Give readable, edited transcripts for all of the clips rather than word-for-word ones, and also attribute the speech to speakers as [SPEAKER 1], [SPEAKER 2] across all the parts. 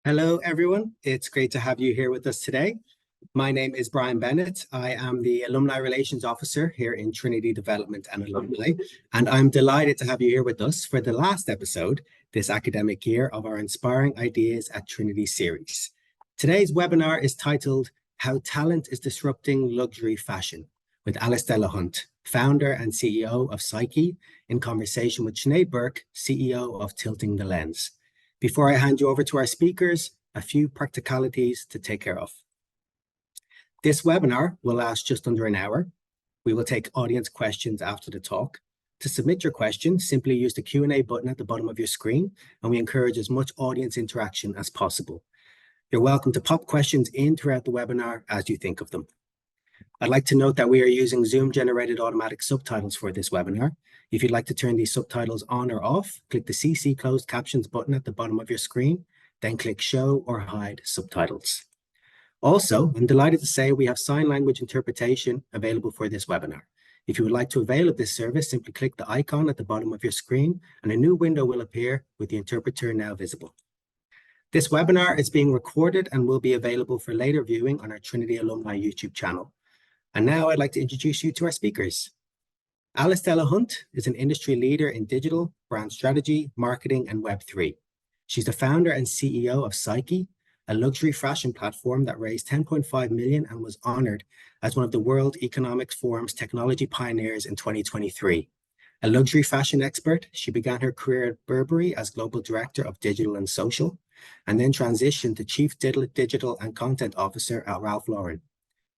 [SPEAKER 1] Hello, everyone. It's great to have you here with us today. My name is Brian Bennett. I am the Alumni Relations Officer here in Trinity Development and Alumni, and I'm delighted to have you here with us for the last episode this academic year of our Inspiring Ideas at Trinity series. Today's webinar is titled How Talent is Disrupting Luxury Fashion with Alice Delahunt, founder and CEO of SYKY, in conversation with Sinead Burke, CEO of Tilting the Lens. Before I hand you over to our speakers, a few practicalities to take care of. This webinar will last just under an hour. We will take audience questions after the talk. To submit your question, simply use the Q&A button at the bottom of your screen, and we encourage as much audience interaction as possible. You're welcome to pop questions in throughout the webinar as you think of them. I'd like to note that we are using Zoom-generated automatic subtitles for this webinar. If you'd like to turn these subtitles on or off, click the CC Closed Captions button at the bottom of your screen, then click Show or Hide Subtitles. Also, I'm delighted to say we have sign language interpretation available for this webinar. If you would like to avail of this service, simply click the icon at the bottom of your screen and a new window will appear with the interpreter now visible. This webinar is being recorded and will be available for later viewing on our Trinity Alumni YouTube channel. And now I'd like to introduce you to our speakers. Alice Delahunt is an industry leader in digital, brand strategy, marketing, and Web3. She's the founder and CEO of SYKY, a luxury fashion platform that raised 10.5 million and was honored as one of the World Economic Forum's technology pioneers in 2023. A luxury fashion expert, she began her career at Burberry as global director of digital and social, and then transitioned to chief digital and content officer at Ralph Lauren.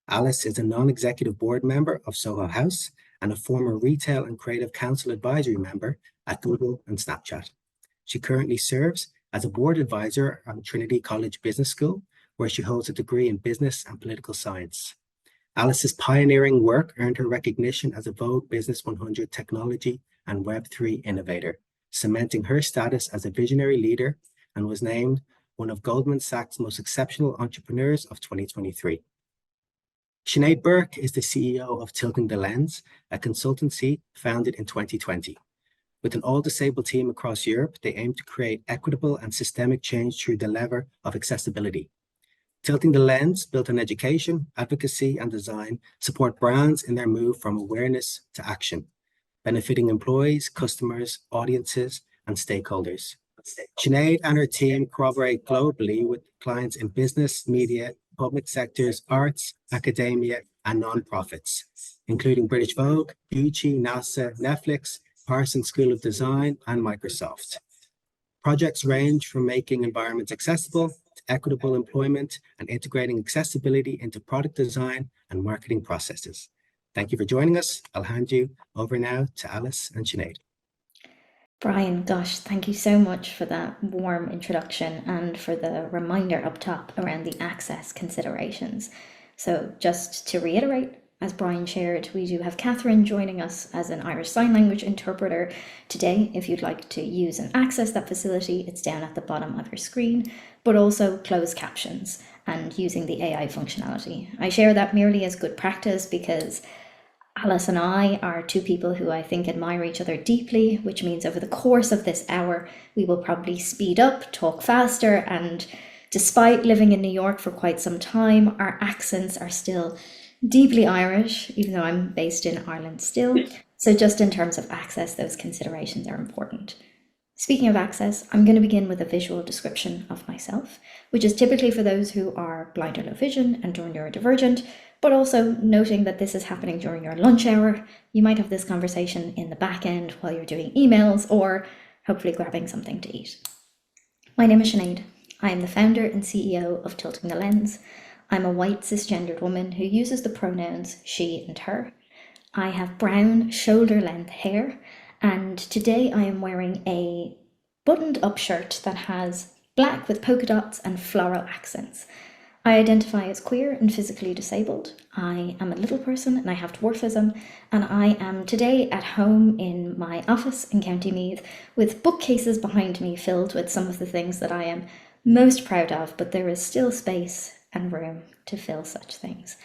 [SPEAKER 1] Alice is a non-executive board member of Soho House and a former retail and creative council advisory member at Google and Snapchat. She currently serves as a board advisor on Trinity College Business School, where she holds a degree in business and political science. Alice's pioneering work earned her recognition as a Vogue Business 100 technology and Web3 innovator, cementing her status as a visionary leader, and was named one of Goldman Sachs' most exceptional entrepreneurs of 2023. Sinead Burke is the CEO of Tilting the Lens, a consultancy founded in 2020. With an all-disabled team across Europe, they aim to create equitable and systemic change through the lever of accessibility. Tilting the Lens, built on education, advocacy, and design, support brands in their move from awareness to action, benefiting employees, customers, audiences, and stakeholders. Sinead and her team collaborate globally with clients in business, media, public sectors, arts, academia, and nonprofits, including British Vogue, Gucci, NASA, Netflix, Parsons School of Design, and Microsoft. Projects range from making environments accessible to equitable employment and integrating accessibility into product design and marketing processes. Thank you for joining us. I'll hand you over now to Alice and Sinead.
[SPEAKER 2] Brian, gosh, thank you so much for that warm introduction and for the reminder up top around the access considerations. So just to reiterate, as Brian shared, we do have Catherine joining us as an Irish Sign Language interpreter today. If you'd like to use and access that facility, it's down at the bottom of your screen, but also closed captions and using the AI functionality. I share that merely as good practice because Alice and I are two people who I think admire each other deeply, which means over the course of this hour, we will probably speed up, talk faster, and despite living in New York for quite some time, our accents are still deeply Irish, even though I'm based in Ireland still. So just in terms of access, those considerations are important. Speaking of access, I'm going to begin with a visual description of myself, which is typically for those who are blind or low vision and or neurodivergent, but also noting that this is happening during your lunch hour. You might have this conversation in the back end while you're doing emails or hopefully grabbing something to eat. My name is Sinead. I am the founder and CEO of Tilting the Lens. I'm a white cisgendered woman who uses the pronouns she and her. I have brown shoulder-length hair, and today I am wearing a buttoned-up shirt that has black with polka dots and floral accents. I identify as queer and physically disabled. I am a little person and I have dwarfism, and I am today at home in my office in County Meath with bookcases behind me filled with some of the things that I am most proud of, but there is still space and room to fill such things.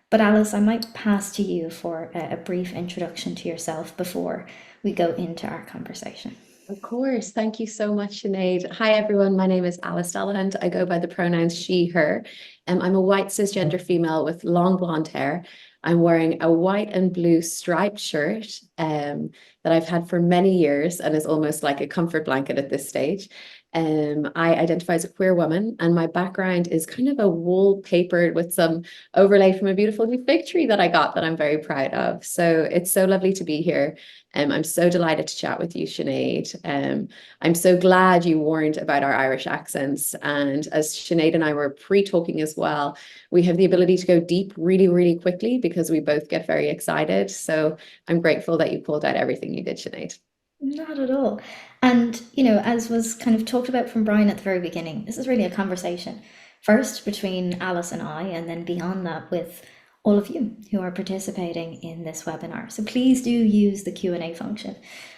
[SPEAKER 2] But Alice, I might pass to you for a brief introduction to yourself before we go into our conversation.
[SPEAKER 3] Of course. Thank you so much, Sinead. Hi, everyone. My name is Alice Delahunt. I go by the pronouns she, her. I'm a white cisgender female with long blonde hair. I'm wearing a white and blue striped shirt that I've had for many years and is almost like a comfort blanket at this stage. I identify as a queer woman, and my background is kind of a wallpapered with some overlay from a beautiful new fig tree that I got that I'm very proud of. So it's so lovely to be here. I'm so delighted to chat with you, Sinead. I'm so glad you warned about our Irish accents. And as Sinead and I were pre-talking as well, we have the ability to go deep really, really quickly because we both get very excited. So I'm grateful that you pulled out everything you did, Sinead.
[SPEAKER 2] Not at all. And, you know, as was kind of talked about from Brian at the very beginning, this is really a conversation first between Alice and I, and then beyond that with all of you who are participating in this webinar. So please do use the Q&A function.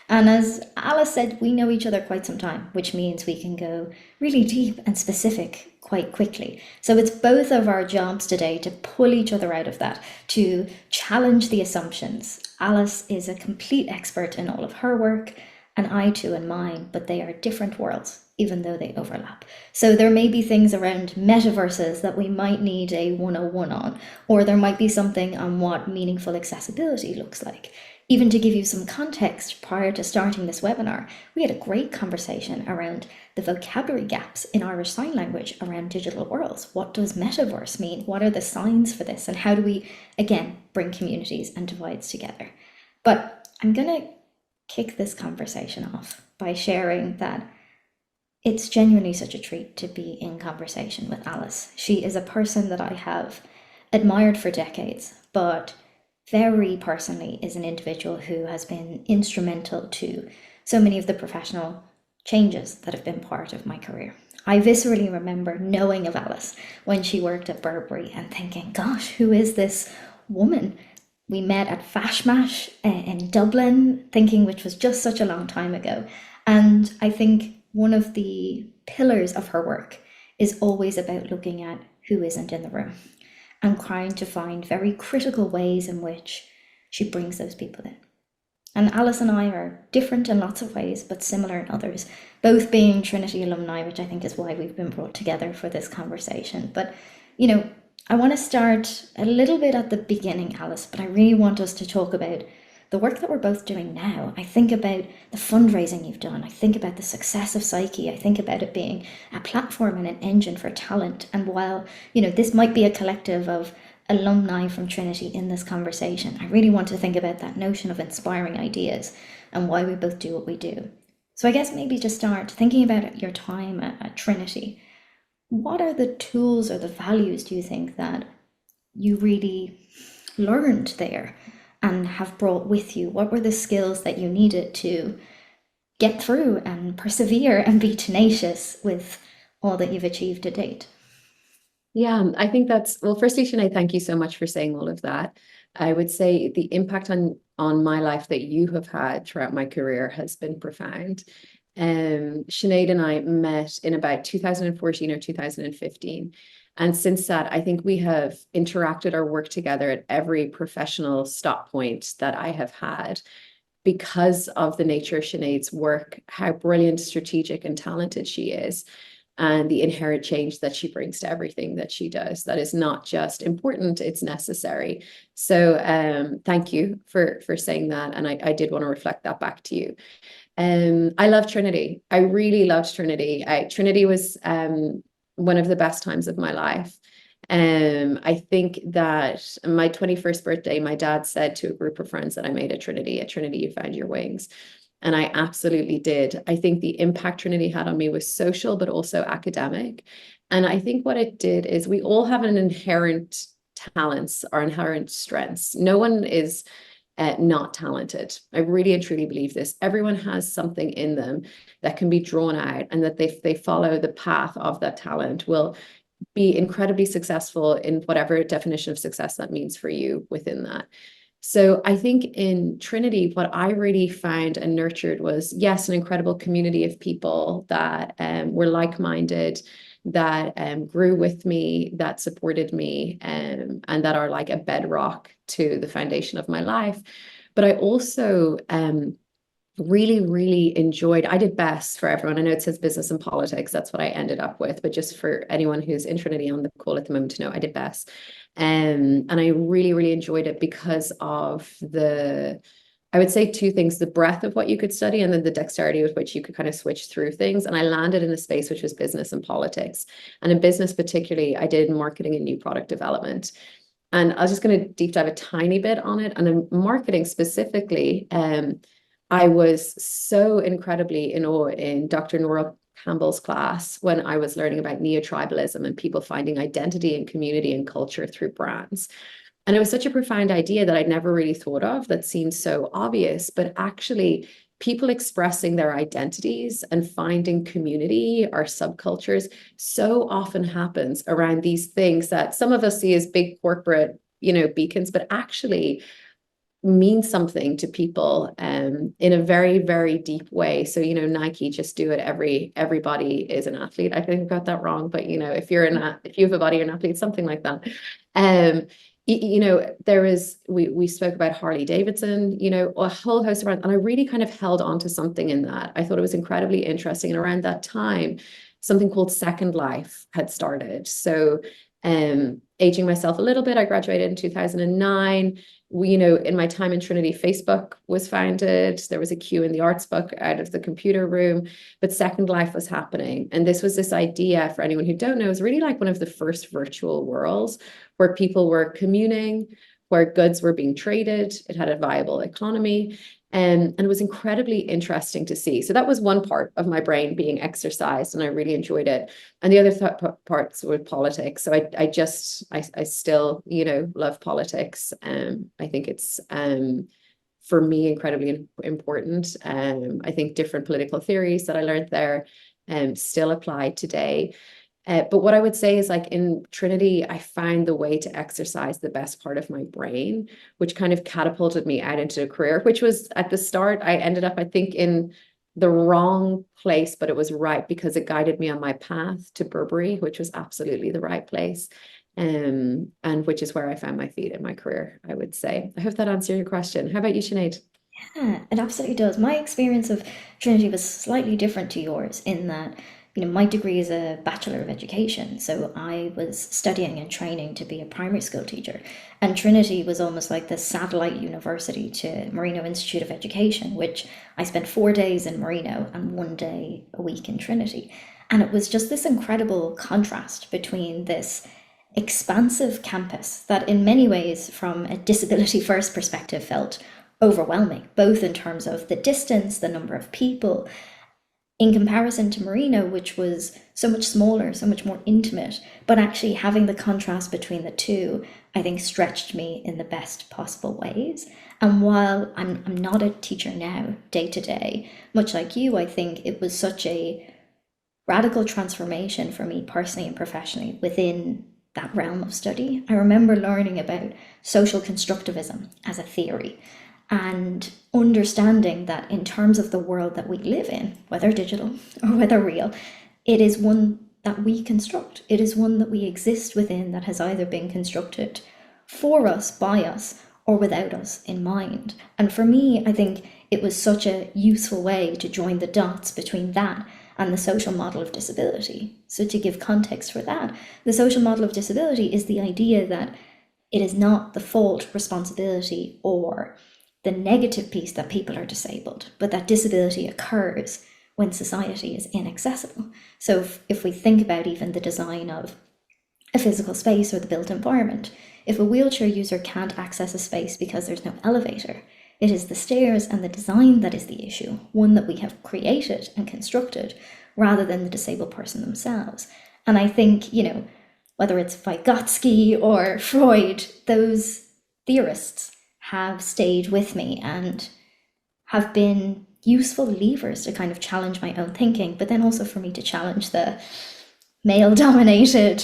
[SPEAKER 2] And as Alice said, we know each other quite some time, which means we can go really deep and specific quite quickly. So it's both of our jobs today to pull each other out of that, to challenge the assumptions. Alice is a complete expert in all of her work, and I too in mine, but they are different worlds, even though they overlap. So there may be things around metaverses that we might need a 101 on, or there might be something on what meaningful accessibility looks like. Even to give you some context, prior to starting this webinar, we had a great conversation around the vocabulary gaps in Irish Sign Language around digital worlds. What does metaverse mean? What are the signs for this? And how do we, again, bring communities and divides together? But I'm going to kick this conversation off by sharing that it's genuinely such a treat to be in conversation with Alice. She is a person that I have admired for decades, but very personally is an individual who has been instrumental to so many of the professional changes that have been part of my career. I viscerally remember knowing of Alice when she worked at Burberry and thinking, gosh, who is this woman? We met at Fashmash in Dublin, thinking, which was just such a long time ago. And I think one of the pillars of her work is always about looking at who isn't in the room and trying to find very critical ways in which she brings those people in. And Alice and I are different in lots of ways, but similar in others, both being Trinity alumni, which I think is why we've been brought together for this conversation. But, you know, I want to start a little bit at the beginning, Alice, but I really want us to talk about the work that we're both doing now. I think about the fundraising you've done. I think about the success of SYKY. I think about it being a platform and an engine for talent. And while, you know, this might be a collective of alumni from Trinity in this conversation, I really want to think about that notion of inspiring ideas and why we both do what we do. So I guess maybe just start thinking about your time at Trinity. What are the tools or the values, do you think, that you really learned there and have brought with you? What were the skills that you needed to get through and persevere and be tenacious with all that you've achieved to date?
[SPEAKER 3] Yeah, I think that's, well, firstly, Sinead, thank you so much for saying all of that. I would say the impact on my life that you have had throughout my career has been profound. Sinead and I met in about 2014 or 2015. And since that, I think we have interacted or worked together at every professional stop point that I have had because of the nature of Sinead's work, how brilliant, strategic, and talented she is, and the inherent change that she brings to everything that she does. That is not just important, it's necessary. So thank you for saying that. And I did want to reflect that back to you. I love Trinity. I really loved Trinity. Trinity was one of the best times of my life. I think that my 21st birthday, my dad said to a group of friends that I made at Trinity, you found your wings. And I absolutely did. I think the impact Trinity had on me was social, but also academic. And I think what it did is we all have an inherent talents or inherent strengths. No one is not talented. I really and truly believe this. Everyone has something in them that can be drawn out, and that if they follow the path of that talent will be incredibly successful in whatever definition of success that means for you within that. So I think in Trinity, what I really found and nurtured was, yes, an incredible community of people that were like-minded, that grew with me, that supported me, and that are like a bedrock to the foundation of my life. But I also really, really enjoyed. I did best for everyone. I know it says business and politics. That's what I ended up with. But just for anyone who's in Trinity on the call at the moment to know, I did best. And I really, really enjoyed it because of I would say two things: the breadth of what you could study, and then the dexterity with which you could kind of switch through things. And I landed in a space which was business and politics. And in business particularly, I did marketing and new product development. And I was just going to deep dive a tiny bit on it. And in marketing specifically, I was so incredibly in awe in Dr. Nora Campbell's class when I was learning about neo-tribalism and people finding identity and community and culture through brands. And it was such a profound idea that I'd never really thought of, that seemed so obvious, but actually people expressing their identities and finding community or subcultures so often happens around these things that some of us see as big corporate, beacons, but actually mean something to people in a very, very deep way. So, Nike, just do it. Everybody is an athlete. I think I got that wrong, but if you have a body, you're an athlete, something like that. We spoke about Harley Davidson, a whole host of brands, and I really kind of held on to something in that. I thought it was incredibly interesting. And around that time, something called Second Life had started. So aging myself a little bit, I graduated in 2009. In my time in Trinity, Facebook was founded. There was a Q in the Arts book out of the computer room, but Second Life was happening. And this was this idea, for anyone who don't know, is really like one of the first virtual worlds where people were communing, where goods were being traded. It had a viable economy. And it was incredibly interesting to see. So that was one part of my brain being exercised, and I really enjoyed it. And the other parts were politics. So I still, love politics. I think it's, for me, incredibly important. I think different political theories that I learned there still apply today. But what I would say is, like, in Trinity, I found the way to exercise the best part of my brain, which kind of catapulted me out into a career, which was at the start, I ended up, I think, in the wrong place, but it was right because it guided me on my path to Burberry, which was absolutely the right place. And which is where I found my feet in my career, I would say. I hope that answered your question. How about you, Sinead?
[SPEAKER 2] Yeah, it absolutely does. My experience of Trinity was slightly different to yours in that, my degree is a Bachelor of Education. So I was studying and training to be a primary school teacher. And Trinity was almost like the satellite university to Marino Institute of Education, which I spent 4 days in Marino and 1 day a week in Trinity. And it was just this incredible contrast between this expansive campus that in many ways, from a disability first perspective, felt overwhelming, both in terms of the distance, the number of people, in comparison to Marino, which was so much smaller, so much more intimate. But actually having the contrast between the two, I think, stretched me in the best possible ways. And while I'm not a teacher now, day to day, much like you, I think it was such a radical transformation for me personally and professionally within that realm of study. I remember learning about social constructivism as a theory, and understanding that in terms of the world that we live in, whether digital or whether real, it is one that we construct. It is one that we exist within, that has either been constructed for us, by us, or without us in mind. And for me, I think it was such a useful way to join the dots between that and the social model of disability. So to give context for that, the social model of disability is the idea that it is not the fault, responsibility, or the negative piece that people are disabled, but that disability occurs when society is inaccessible. So if we think about even the design of a physical space or the built environment, if a wheelchair user can't access a space because there's no elevator, it is the stairs and the design that is the issue, one that we have created and constructed, rather than the disabled person themselves. And I think, whether it's Vygotsky or Freud, those theorists have stayed with me and have been useful levers to kind of challenge my own thinking, but then also for me to challenge the male-dominated,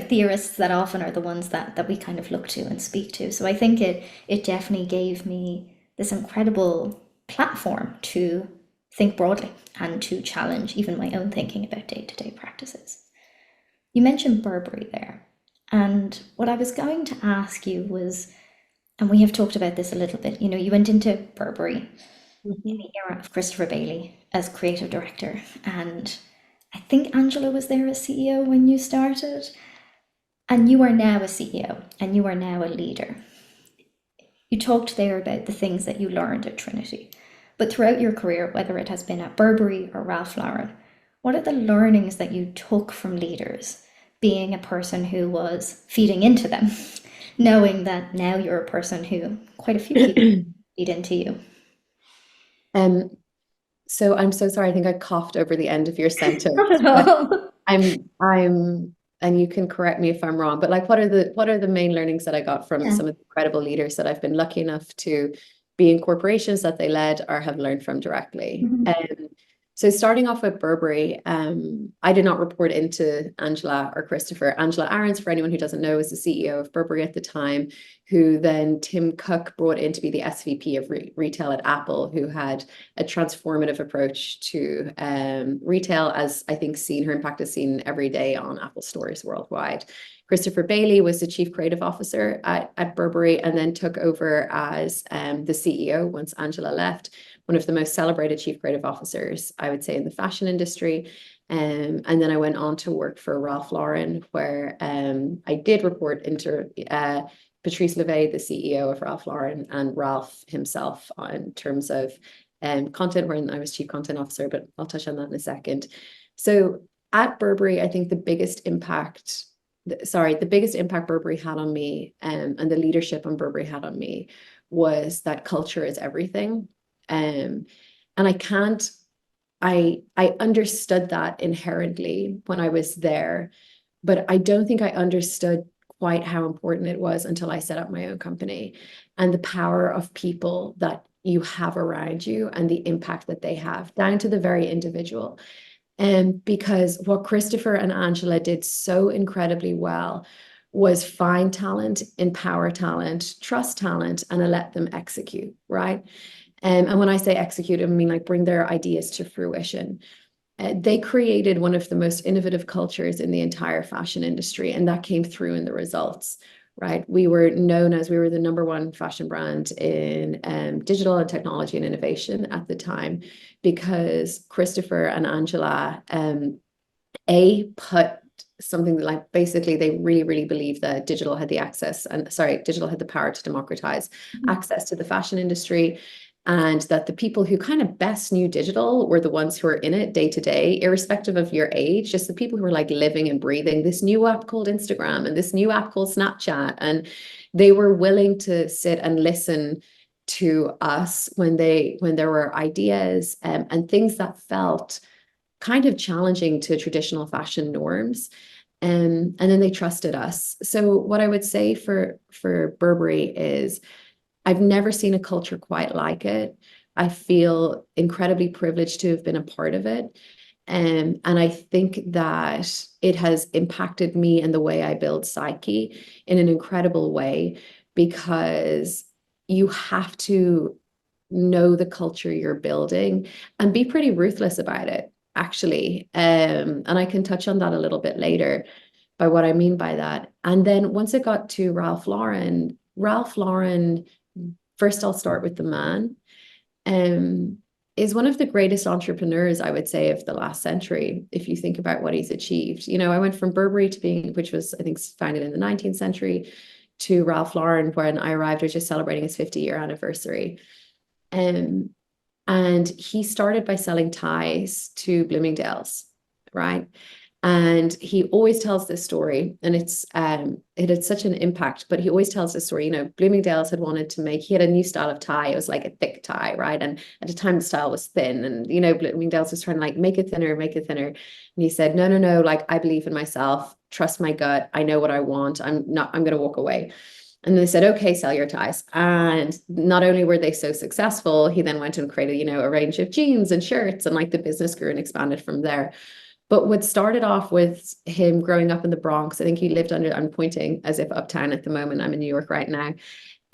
[SPEAKER 2] theorists that often are the ones that we kind of look to and speak to. So I think it definitely gave me this incredible platform to think broadly and to challenge even my own thinking about day-to-day practices. You mentioned Burberry there, and what I was going to ask you was, and we have talked about this a little bit, you went into Burberry, in the era of Christopher Bailey as creative director. And I think Angela was there as CEO when you started. And you are now a CEO and you are now a leader. You talked there about the things that you learned at Trinity. But throughout your career, whether it has been at Burberry or Ralph Lauren, what are the learnings that you took from leaders, being a person who was feeding into them, knowing that now you're a person who quite a few people feed into you?
[SPEAKER 3] Um, so I'm so sorry. I think I coughed over the end of your sentence.
[SPEAKER 2] Not at
[SPEAKER 3] But
[SPEAKER 2] all.
[SPEAKER 3] and you can correct me if I'm wrong, but like, what are the main learnings that I got from
[SPEAKER 2] Yeah.
[SPEAKER 3] some of the incredible leaders that I've been lucky enough to be in corporations that they led or have learned from directly?
[SPEAKER 2] Mhm.
[SPEAKER 3] So starting off with Burberry, I did not report into Angela or Christopher. Angela Ahrens, for anyone who doesn't know, was the CEO of Burberry at the time, who then Tim Cook brought in to be the SVP of retail at Apple, who had a transformative approach to retail, as I think her impact is seen every day on Apple stores worldwide. Christopher Bailey was the chief creative officer at Burberry and then took over as the CEO once Angela left, one of the most celebrated chief creative officers, I would say, in the fashion industry. And then I went on to work for Ralph Lauren, where I did report into Patrice Levay, the CEO of Ralph Lauren, and Ralph himself in terms of content, when I was chief content officer, but I'll touch on that in a second. So at Burberry, I think the biggest impact Burberry had on me, and the leadership on Burberry had on me, was that culture is everything. And I understood that inherently when I was there, but I don't think I understood quite how important it was until I set up my own company, and the power of people that you have around you and the impact that they have down to the very individual. And because what Christopher and Angela did so incredibly well was find talent, empower talent, trust talent, and let them execute, right? And when I say execute, I mean like bring their ideas to fruition. They created one of the most innovative cultures in the entire fashion industry, and that came through in the results, right? We were known as, we were the number one fashion brand in digital and technology and innovation at the time, because Christopher and Angela, put something like, basically they really, really believe that digital had the power to democratize access to the fashion industry. And that the people who kind of best knew digital were the ones who are in it day to day, irrespective of your age, just the people who were like living and breathing this new app called Instagram and this new app called Snapchat. And they were willing to sit and listen to us when there were ideas and things that felt kind of challenging to traditional fashion norms. And then they trusted us. So what I would say for Burberry is, I've never seen a culture quite like it. I feel incredibly privileged to have been a part of it. And I think that it has impacted me and the way I build SYKY in an incredible way, because you have to know the culture you're building and be pretty ruthless about it, actually. And I can touch on that a little bit later by what I mean by that. And then once it got to Ralph Lauren, first I'll start with the man, is one of the greatest entrepreneurs, I would say, of the last century, if you think about what he's achieved. You know, I went from Burberry to being, which was, I think, founded in the 19th century, to Ralph Lauren, when I arrived, was just celebrating his 50-year anniversary. And he started by selling ties to Bloomingdale's, right? And he always tells this story, and it had such an impact, but he always tells this story. You know, Bloomingdale's had wanted to he had a new style of tie. It was like a thick tie, right? And at the time the style was thin, and, you know, Bloomingdale's was trying to like make it thinner. And he said, no, like, I believe in myself, trust my gut. I know what I want. I'm going to walk away. And they said, okay, sell your ties. And not only were they so successful, he then went and created, you know, a range of jeans and shirts, and like the business grew and expanded from there. But what started off with him growing up in the Bronx, I think he lived under, I'm pointing as if uptown at the moment, I'm in New York right now.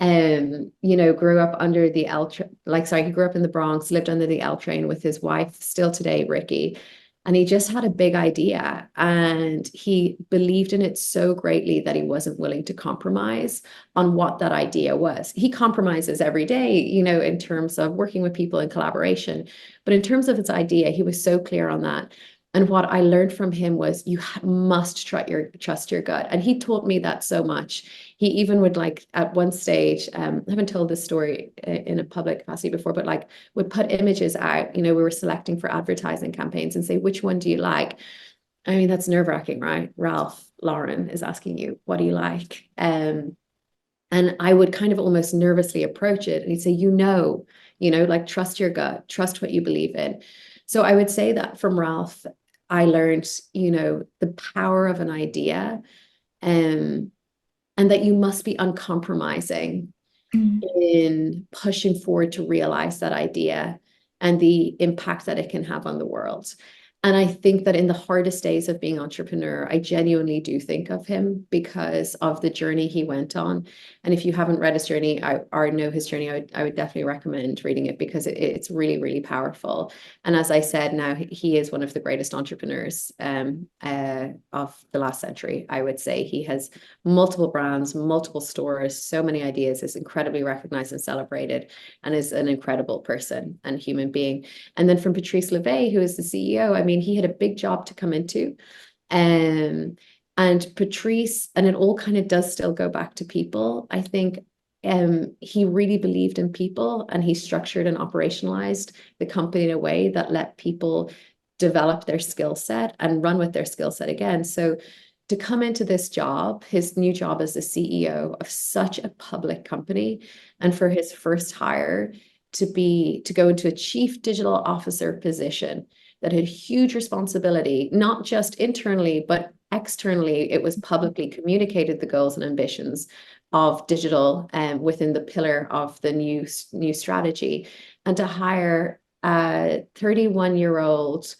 [SPEAKER 3] You know, grew up under the he grew up in the Bronx, lived under the L train with his wife, still today, Ricky. And he just had a big idea and he believed in it so greatly that he wasn't willing to compromise on what that idea was. He compromises every day, you know, in terms of working with people in collaboration. But in terms of its idea, he was so clear on that. And what I learned from him was you must trust your gut. And he taught me that so much. He even would, like, at one stage, I haven't told this story in a public capacity before, but like would put images out, you know, we were selecting for advertising campaigns and say, which one do you like? I mean, that's nerve-wracking, right? Ralph Lauren is asking you, what do you like? And I would kind of almost nervously approach it. And he'd say, like, trust your gut, trust what you believe in. So I would say that from Ralph, I learned, you know, the power of an idea, and that you must be uncompromising in pushing forward to realize that idea and the impact that it can have on the world. And I think that in the hardest days of being entrepreneur, I genuinely do think of him because of the journey he went on. And if you haven't read his journey or know his journey, I would definitely recommend reading it because it's really, really powerful. And as I said, now he is one of the greatest entrepreneurs of the last century. I would say he has multiple brands, multiple stores, so many ideas, is incredibly recognized and celebrated, and is an incredible person and human being. And then from Patrice Levay, who is the CEO, I mean, he had a big job to come into. And Patrice, and it all kind of does still go back to people. I think he really believed in people, and he structured and operationalized the company in a way that let people develop their skill set and run with their skill set again. So to come into this job, his new job as the CEO of such a public company, and for his first hire to go into a chief digital officer position that had huge responsibility, not just internally, but externally. It was publicly communicated the goals and ambitions of digital within the pillar of the new strategy. And to hire a 31-year-old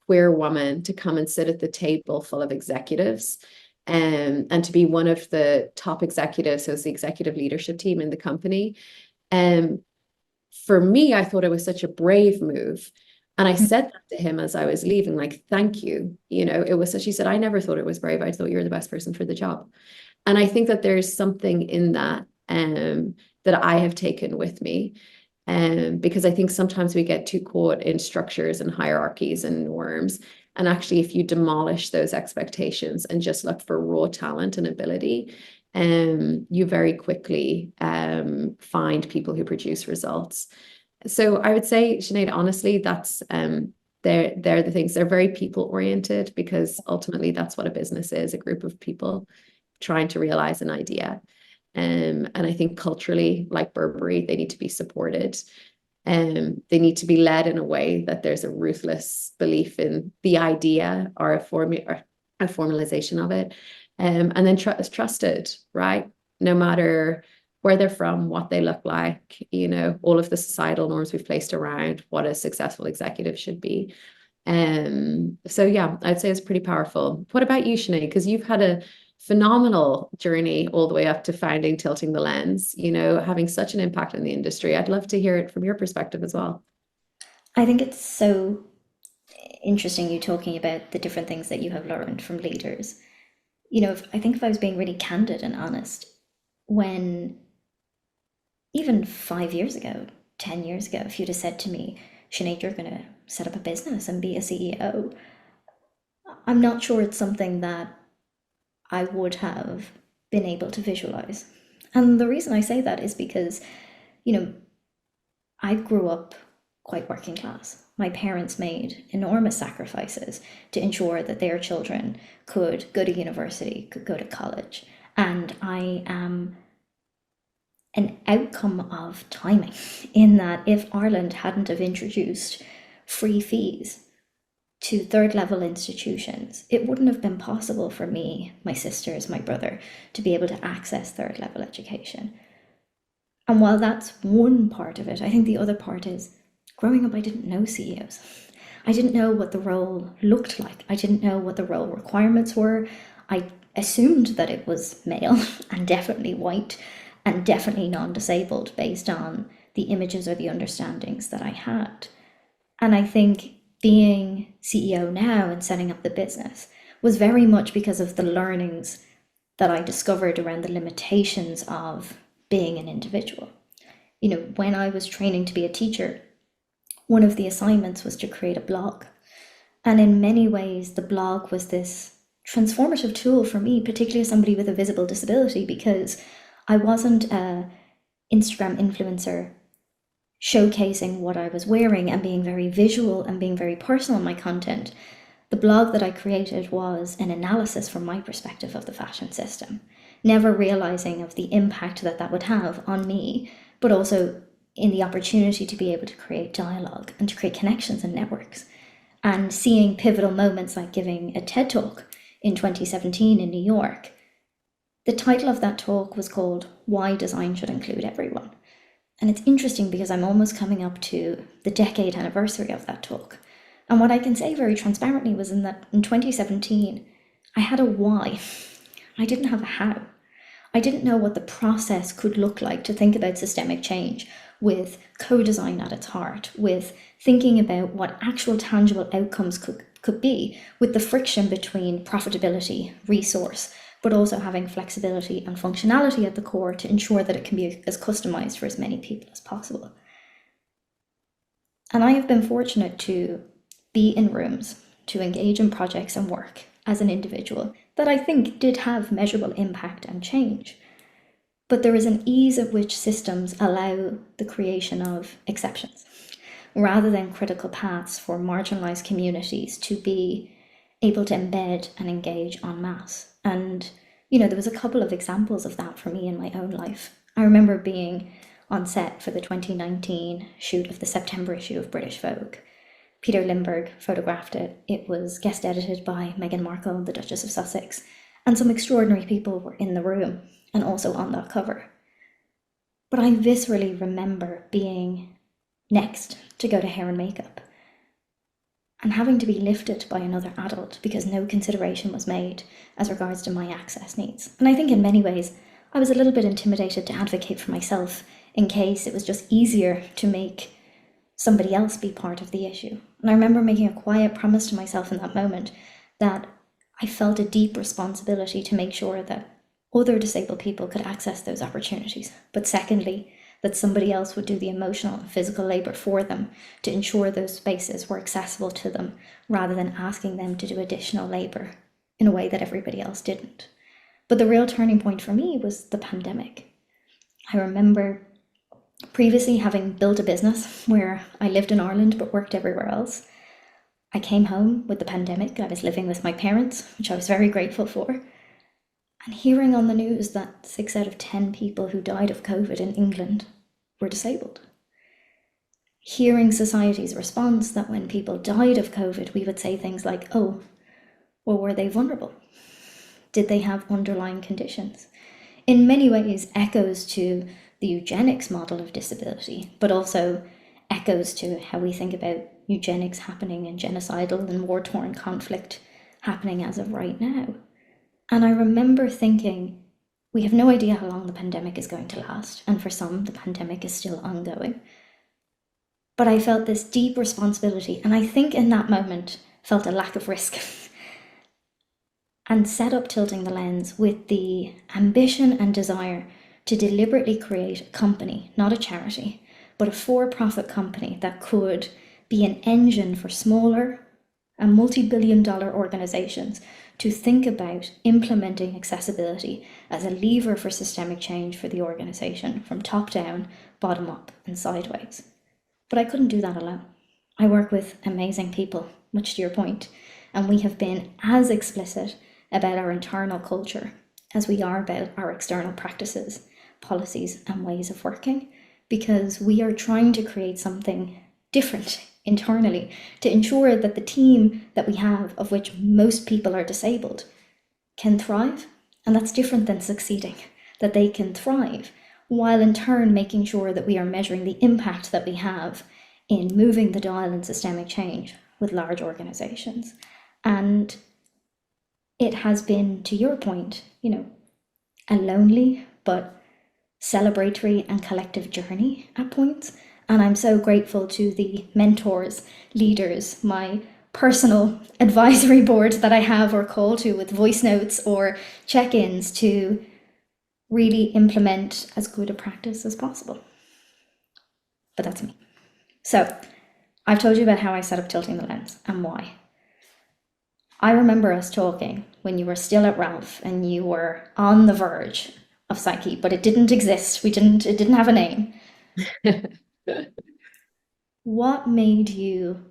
[SPEAKER 3] queer woman to come and sit at the table full of executives, and to be one of the top executives as the executive leadership team in the company. For me, I thought it was such a brave move. And I said that to him as I was leaving, like, thank you. You know, it was such, he said, I never thought it was brave. I thought you're the best person for the job. And I think that there's something in that that I have taken with me. Because I think sometimes we get too caught in structures and hierarchies and norms. And actually, if you demolish those expectations and just look for raw talent and ability, you very quickly find people who produce results. So I would say, Sinead, honestly, that's they're the things. They're very people oriented, because ultimately that's what a business is, a group of people trying to realize an idea. And I think culturally, like Burberry, they need to be supported. They need to be led in a way that there's a ruthless belief in the idea or a formalization of it. And then trusted, right? No matter where they're from, what they look like, you know, all of the societal norms we've placed around what a successful executive should be. So yeah, I'd say it's pretty powerful. What about you, Sinead? Because you've had a phenomenal journey all the way up to founding Tilting the Lens, you know, having such an impact in the industry. I'd love to hear it from your perspective as well.
[SPEAKER 2] I think it's so interesting you talking about the different things that you have learned from leaders. You know, if I was being really candid and honest, when even 5 years ago, 10 years ago, if you'd have said to me, Sinead, you're going to set up a business and be a CEO, I'm not sure it's something that I would have been able to visualize. And the reason I say that is because, you know, I grew up quite working class. My parents made enormous sacrifices to ensure that their children could go to university, could go to college. And I am an outcome of timing, in that if Ireland hadn't have introduced free fees to third level institutions, it wouldn't have been possible for me, my sisters, my brother, to be able to access third level education. And while that's one part of it, I think the other part is, growing up, I didn't know CEOs. I didn't know what the role looked like. I didn't know what the role requirements were. I assumed that it was male and definitely white and definitely non-disabled based on the images or the understandings that I had. And I think being CEO now and setting up the business was very much because of the learnings that I discovered around the limitations of being an individual. You know, when I was training to be a teacher, one of the assignments was to create a blog. And in many ways, the blog was this transformative tool for me, particularly as somebody with a visible disability, because I wasn't an Instagram influencer showcasing what I was wearing and being very visual and being very personal in my content. The blog that I created was an analysis from my perspective of the fashion system, never realizing of the impact that that would have on me, but also in the opportunity to be able to create dialogue and to create connections and networks. And seeing pivotal moments like giving a TED Talk in 2017 in New York. The title of that talk was called Why Design Should Include Everyone. And it's interesting because I'm almost coming up to the decade anniversary of that talk. And what I can say very transparently was in 2017, I had a why. I didn't have a how. I didn't know what the process could look like to think about systemic change with co-design at its heart, with thinking about what actual tangible outcomes could be, with the friction between profitability, resource, but also having flexibility and functionality at the core to ensure that it can be as customized for as many people as possible. And I have been fortunate to be in rooms, to engage in projects and work as an individual that I think did have measurable impact and change. But there is an ease at which systems allow the creation of exceptions, rather than critical paths for marginalized communities to be able to embed and engage en masse. And, you know, there was a couple of examples of that for me in my own life. I remember being on set for the 2019 shoot of the September issue of British Vogue. Peter Lindbergh photographed it. It was guest edited by Meghan Markle, the Duchess of Sussex, and some extraordinary people were in the room and also on that cover. But I viscerally remember being next to go to hair and makeup and having to be lifted by another adult because no consideration was made as regards to my access needs. And I think in many ways, I was a little bit intimidated to advocate for myself in case it was just easier to make somebody else be part of the issue. And I remember making a quiet promise to myself in that moment that I felt a deep responsibility to make sure that other disabled people could access those opportunities. But secondly, that somebody else would do the emotional and physical labor for them to ensure those spaces were accessible to them, rather than asking them to do additional labor in a way that everybody else didn't. But the real turning point for me was the pandemic. I remember previously having built a business where I lived in Ireland but worked everywhere else. I came home with the pandemic. I was living with my parents, which I was very grateful for. And hearing on the news that 6 out of 10 people who died of COVID in England were disabled. Hearing society's response that when people died of COVID, we would say things like, oh, well, were they vulnerable? Did they have underlying conditions? In many ways, echoes to the eugenics model of disability, but also echoes to how we think about eugenics happening in genocidal and war-torn conflict happening as of right now. And I remember thinking, we have no idea how long the pandemic is going to last, and for some, the pandemic is still ongoing. But I felt this deep responsibility, and I think in that moment felt a lack of risk, and set up Tilting the Lens with the ambition and desire to deliberately create a company, not a charity, but a for-profit company that could be an engine for smaller and multi-billion-dollar organizations to think about implementing accessibility as a lever for systemic change for the organization, from top down, bottom up, and sideways. But I couldn't do that alone. I work with amazing people, much to your point, and we have been as explicit about our internal culture as we are about our external practices, policies, and ways of working, because we are trying to create something different internally to ensure that the team that we have, of which most people are disabled, can thrive. And that's different than succeeding, that they can thrive, while in turn making sure that we are measuring the impact that we have in moving the dial in systemic change with large organizations. And it has been, to your point, a lonely but celebratory and collective journey at points. And I'm so grateful to the mentors, leaders, my personal advisory board that I have or call to with voice notes or check-ins to really implement as good a practice as possible. But that's me. So I've told you about how I set up Tilting the Lens and why. I remember us talking when you were still at Ralph and you were on the verge of SYKY, but it didn't exist. It didn't have a name. What made you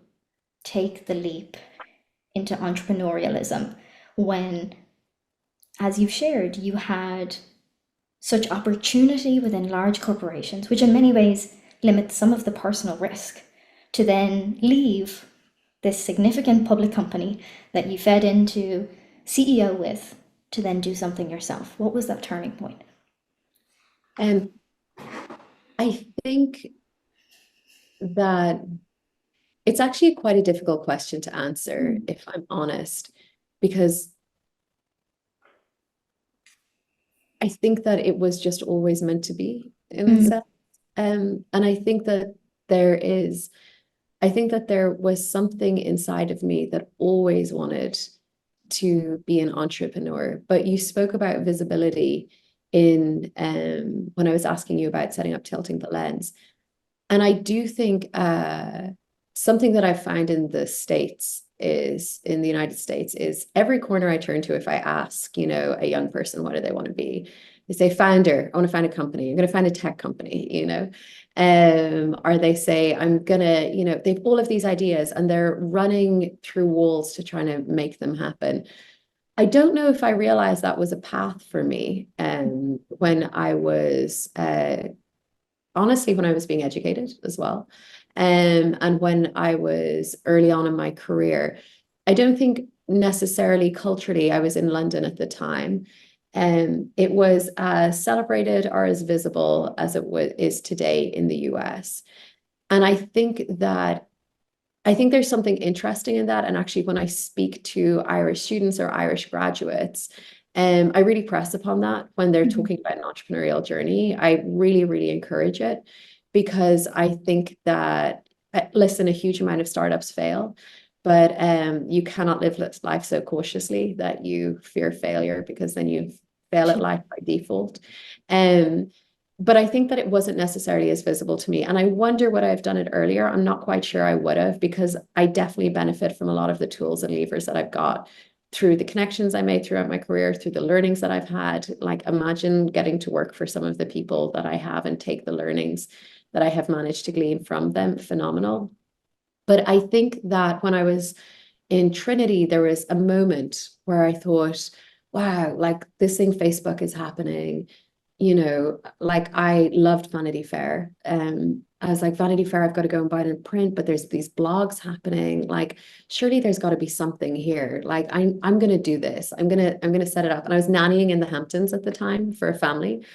[SPEAKER 2] take the leap into entrepreneurialism when, as you've shared, you had such opportunity within large corporations, which in many ways limits some of the personal risk, to then leave this significant public company that you fed into CEO with to then do something yourself? What was that turning point?
[SPEAKER 3] I think that it's actually quite a difficult question to answer, if I'm honest, because I think that it was just always meant to be in a sense. And I think that there was something inside of me that always wanted to be an entrepreneur. But you spoke about visibility in when I was asking you about setting up Tilting the Lens. And I do think something that I find in the United States is every corner I turn to, if I ask, a young person, what do they want to be? They say founder, I want to find a company. I'm going to find a tech company, or they say, I'm going to, they have all of these ideas and they're running through walls to try to make them happen. I don't know if I realized that was a path for me when I was, honestly, when I was being educated as well. And when I was early on in my career, I don't think necessarily culturally, I was in London at the time, and it was as celebrated or as visible as it is today in the US. And I think there's something interesting in that. And actually, when I speak to Irish students or Irish graduates, I really press upon that when they're talking about an entrepreneurial journey. I really, really encourage it because I think that, listen, a huge amount of startups fail, but you cannot live life so cautiously that you fear failure, because then you fail at life by default. But I think that it wasn't necessarily as visible to me. And I wonder, would I have done it earlier? I'm not quite sure I would have, because I definitely benefit from a lot of the tools and levers that I've got through the connections I made throughout my career, through the learnings that I've had. Like, imagine getting to work for some of the people that I have and take the learnings that I have managed to glean from them. Phenomenal. But I think that when I was in Trinity, there was a moment where I thought, wow, like this thing, Facebook, is happening. Like, I loved Vanity Fair. I was like, Vanity Fair, I've got to go and buy it in print, but there's these blogs happening. Like, surely there's got to be something here. Like, I'm going to do this. I'm going to set it up. And I was nannying in the Hamptons at the time for a family.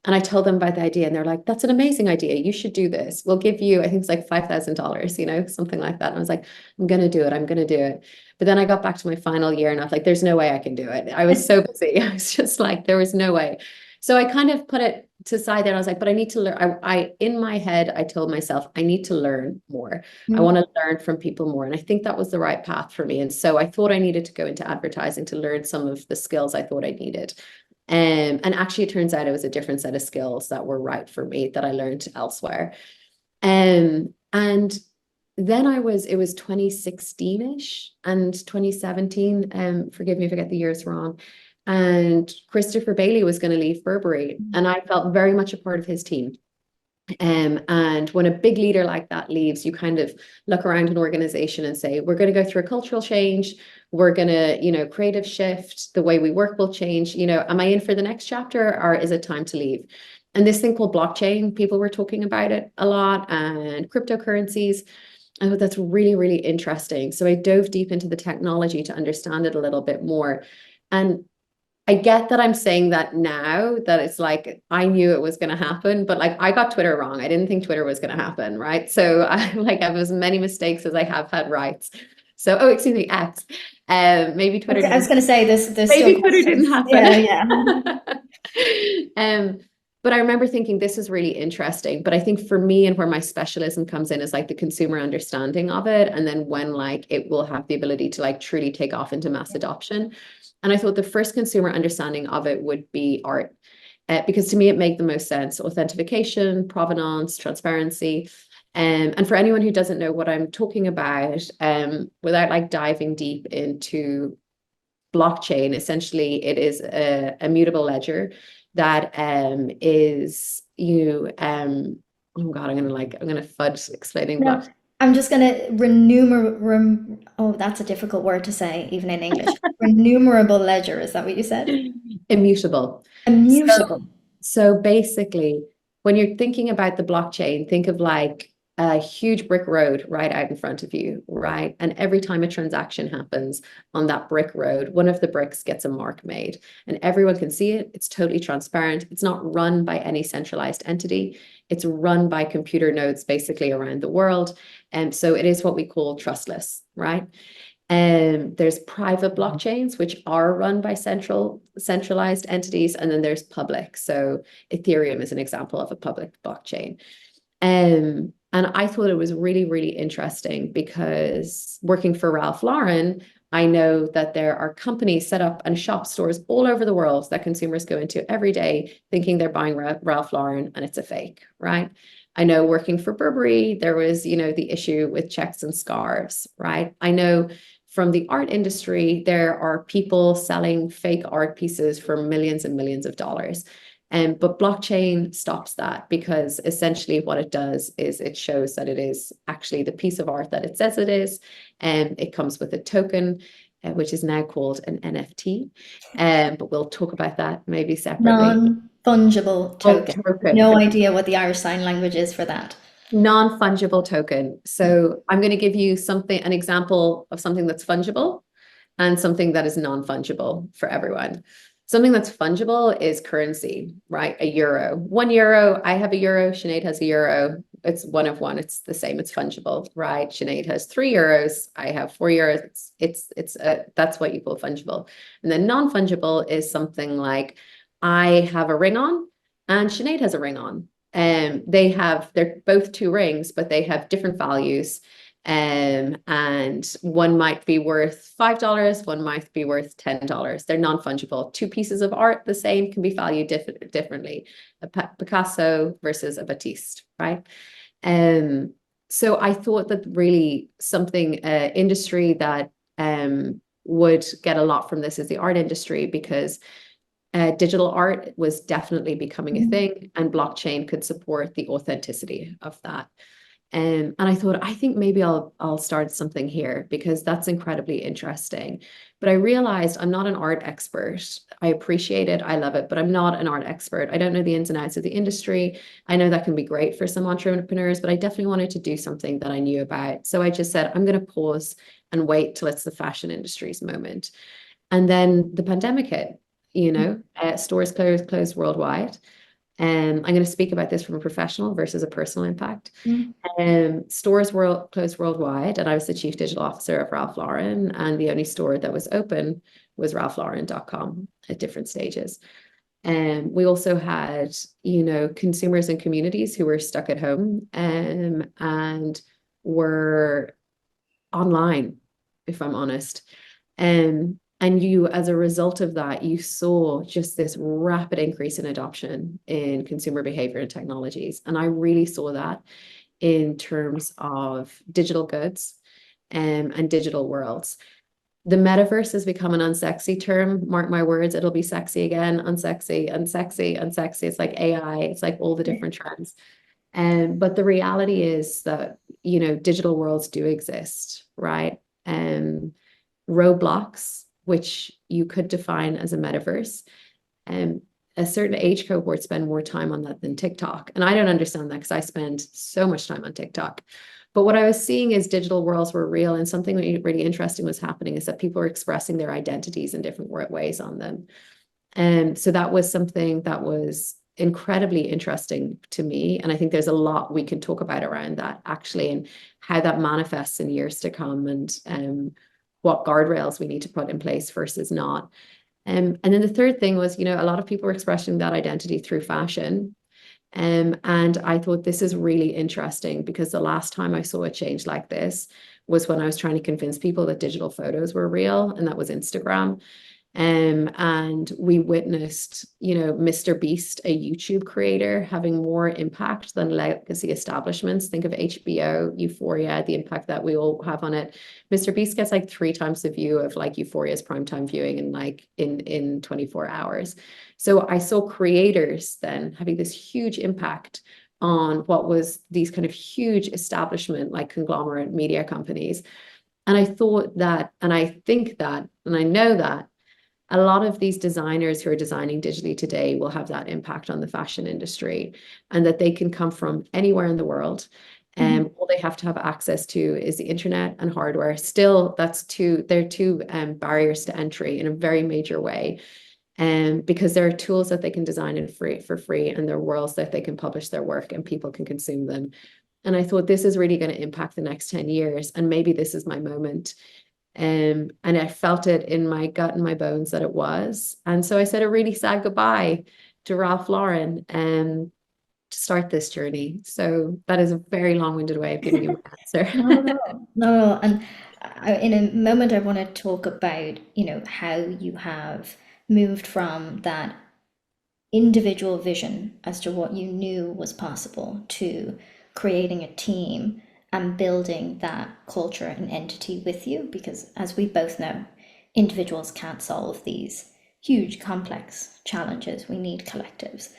[SPEAKER 3] And I told them about the idea, and they're like, that's an amazing idea. You should do this. We'll give you, I think it's like $5,000, something like that. And I was like, I'm going to do it. I'm going to do it. But then I got back to my final year and I was like, there's no way I can do it. I was so busy. I was just like, there was no way. So I kind of put it to side there. And I was like, but I need to learn. I in my head, I told myself, I need to learn more. I want to learn from people more. And I think that was the right path for me. And so I thought I needed to go into advertising to learn some of the skills I thought I needed. And actually, it turns out it was a different set of skills that were right for me that I learned elsewhere. And then it was 2016-ish and 2017. Forgive me if I get the years wrong. And Christopher Bailey was going to leave Burberry, and I felt very much a part of his team. And when a big leader like that leaves, you kind of look around an organization and say, we're going to go through a cultural change. We're going to, creative shift. The way we work will change. Am I in for the next chapter, or is it time to leave? And this thing called blockchain, people were talking about it a lot, and cryptocurrencies. I thought that's really, really interesting. So I dove deep into the technology to understand it a little bit more. And I get that I'm saying that now, that it's like, I knew it was going to happen, but like, I got Twitter wrong. I didn't think Twitter was going to happen. Right. So I have as many mistakes as I have had rights. So, excuse me, X. Maybe Twitter.
[SPEAKER 2] I was going to say this.
[SPEAKER 3] Maybe Twitter didn't happen.
[SPEAKER 2] Yeah.
[SPEAKER 3] But I remember thinking this is really interesting. But I think for me, and where my specialism comes in, is like the consumer understanding of it. And then when like it will have the ability to like truly take off into mass adoption. And I thought the first consumer understanding of it would be art. Because to me, it made the most sense. Authentication, provenance, transparency. And for anyone who doesn't know what I'm talking about, without like diving deep into blockchain, essentially it is a immutable ledger that is oh God, I'm gonna fudge explaining
[SPEAKER 2] No,
[SPEAKER 3] blockchain.
[SPEAKER 2] I'm just gonna oh, that's a difficult word to say, even in English. Renumerable ledger, is that what you said?
[SPEAKER 3] Immutable.
[SPEAKER 2] Immutable.
[SPEAKER 3] So basically, when you're thinking about the blockchain, think of like a huge brick road right out in front of you, right? And every time a transaction happens on that brick road, one of the bricks gets a mark made and everyone can see it. It's totally transparent. It's not run by any centralized entity. It's run by computer nodes basically around the world. And so it is what we call trustless, right? There's private blockchains, which are run by centralized entities, and then there's public. So Ethereum is an example of a public blockchain. And I thought it was really, really interesting because working for Ralph Lauren, I know that there are companies set up and shop stores all over the world that consumers go into every day thinking they're buying Ralph Lauren, and it's a fake, right? I know working for Burberry, there was, the issue with checks and scarves, right? I know from the art industry, there are people selling fake art pieces for millions and millions of dollars. But blockchain stops that, because essentially what it does is it shows that it is actually the piece of art that it says it is. And it comes with a token, which is now called an NFT. But we'll talk about that maybe separately.
[SPEAKER 2] Non-fungible token.
[SPEAKER 3] Token.
[SPEAKER 2] No idea what the Irish Sign Language is for that.
[SPEAKER 3] Non-fungible token. So I'm going to give you an example of something that's fungible and something that is non-fungible for everyone. Something that's fungible is currency, right? A euro. €1, I have a euro, Sinead has a euro. It's one of one. It's the same. It's fungible, right? Sinead has €3. I have €4. That's what you call fungible. And then non-fungible is something like I have a ring on and Sinead has a ring on. They're both two rings, but they have different values. And one might be worth $5, one might be worth $10. They're non-fungible. Two pieces of art, the same, can be valued differently. A Picasso versus a Batiste, right? So I thought that really something industry that would get a lot from this is the art industry, because digital art was definitely becoming a thing, and blockchain could support the authenticity of that. And I thought, I think maybe I'll start something here, because that's incredibly interesting. But I realized I'm not an art expert. I appreciate it. I love it, but I'm not an art expert. I don't know the ins and outs of the industry. I know that can be great for some entrepreneurs, but I definitely wanted to do something that I knew about. So I just said, I'm going to pause and wait till it's the fashion industry's moment. And then the pandemic hit, stores closed worldwide. I'm going to speak about this from a professional versus a personal impact. Stores closed worldwide, and I was the chief digital officer of Ralph Lauren, and the only store that was open was ralphlauren.com at different stages. And we also had, consumers and communities who were stuck at home and were online, if I'm honest. And you, as a result of that, you saw just this rapid increase in adoption in consumer behavior and technologies. And I really saw that in terms of digital goods and digital worlds. The metaverse has become an unsexy term. Mark my words, it'll be sexy again. Unsexy, unsexy, unsexy. It's like AI. It's like all the different trends. But the reality is that, digital worlds do exist, right? Roblox, which you could define as a metaverse, a certain age cohort spend more time on that than TikTok. And I don't understand that, because I spend so much time on TikTok. But what I was seeing is digital worlds were real, and something really interesting was happening, is that people were expressing their identities in different ways on them. And so that was something that was incredibly interesting to me. And I think there's a lot we can talk about around that, actually, and how that manifests in years to come, and what guardrails we need to put in place versus not. And then the third thing was, you know, a lot of people were expressing that identity through fashion. And I thought this is really interesting because the last time I saw a change like this was when I was trying to convince people that digital photos were real, and that was Instagram. And we witnessed, you know, Mr. Beast, a YouTube creator, having more impact than legacy establishments. Think of HBO, Euphoria, the impact that we all have on it. Mr. Beast gets like 3 times the view of like Euphoria's primetime viewing in like in 24 hours. So I saw creators then having this huge impact on what was these kind of huge establishment, like conglomerate media companies. And I thought that, and I think that, and I know that a lot of these designers who are designing digitally today will have that impact on the fashion industry, and that they can come from anywhere in the world. And all they have to have access to is the internet and hardware. Still, they're two barriers to entry in a very major way. And because there are tools that they can design for free, and there are worlds that they can publish their work and people can consume them. And I thought this is really going to impact the next 10 years. And maybe this is my moment. And I felt it in my gut and my bones that it was. And so I said a really sad goodbye to Ralph Lauren to start this journey. So that is a very long-winded way of giving you an answer.
[SPEAKER 2] No. And in a moment, I want to talk about, you know, how you have moved from that individual vision as to what you knew was possible to creating a team and building that culture and entity with you, because as we both know, individuals can't solve these huge complex challenges. We need collectives.